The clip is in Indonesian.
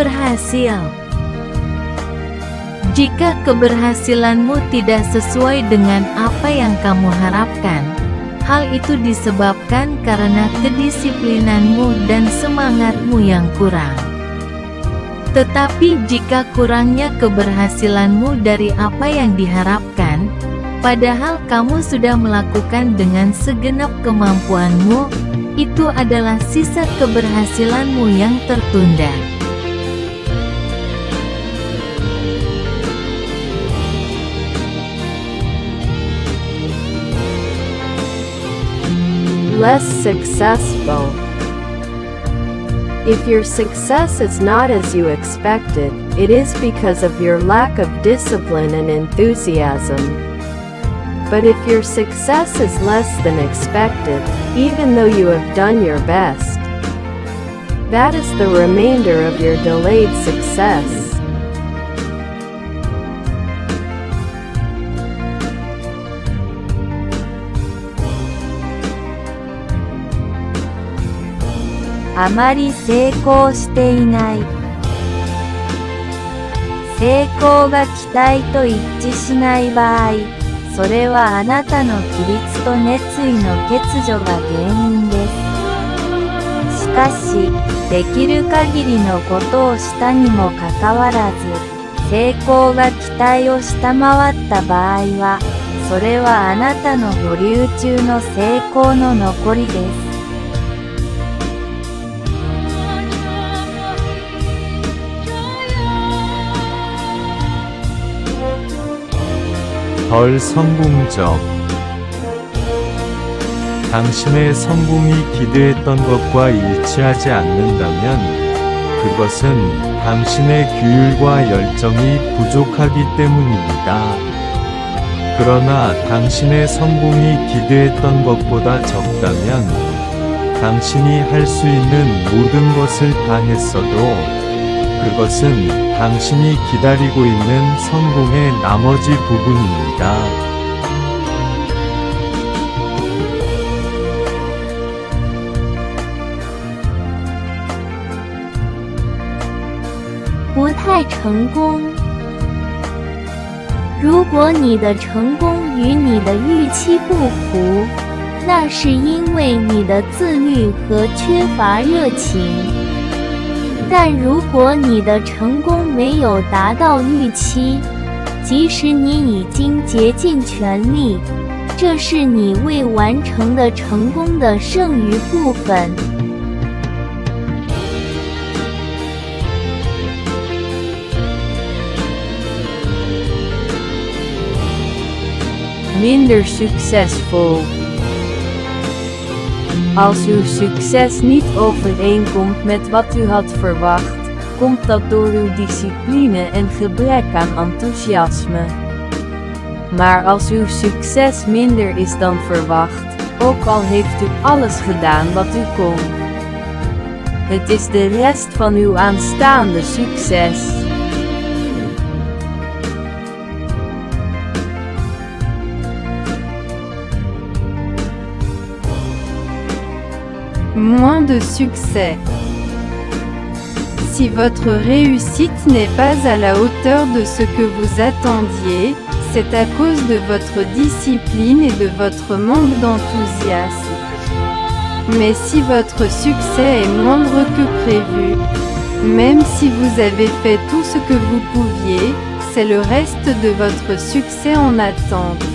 berhasil. Jika keberhasilanmu tidak sesuai dengan apa yang kamu harapkan, hal itu disebabkan karena kedisiplinanmu dan semangatmu yang kurang. Tetapi jika kurangnya keberhasilanmu dari apa yang diharapkan, padahal kamu sudah melakukan dengan segenap kemampuanmu, itu adalah sisa keberhasilanmu yang tertunda. Less successful. If your success is not as you expected, it is because of your lack of discipline and enthusiasm. But if your success is less than expected, even though you have done your best, that is the remainder of your delayed success. A まり成功していない。成功が期待と一致しない場合、それはあなたの規律と熱意の欠如が原因です。しかし、できる限りのことをしたにもかかわらず、成功が期待を下回った場合は、それはあなたの保留中の成功の残りです。덜 성공적. 당신의 성공이 기대했던 것과 일치하지 않는다면 그것은 당신의 규율과 열정이 부족하기 때문입니다. 그러나 당신의 성공이 기대했던 것보다 적다면 당신이 할 수 있는 모든 것을 다 했어도 그것은 당신이 기다리고 있는 성공의 나머지 부분입니다. "不太成功。如果你的成功与你的预期不符，那是因为你的自律和缺乏热情。但如果你的成功没有达到预期，即使你已经竭尽全力，这是你未完成的成功的剩余部分。Minder succesvol. Als uw succes niet overeenkomt met wat u had verwacht, komt dat door uw discipline en gebrek aan enthousiasme. Maar als uw succes minder is dan verwacht, ook al heeft u alles gedaan wat u kon, het is de rest van uw aanstaande succes. Moins de succès. Si votre réussite n'est pas à la hauteur de ce que vous attendiez, c'est à cause de votre discipline et de votre manque d'enthousiasme. Mais si votre succès est moindre que prévu, même si vous avez fait tout ce que vous pouviez, c'est le reste de votre succès en attente.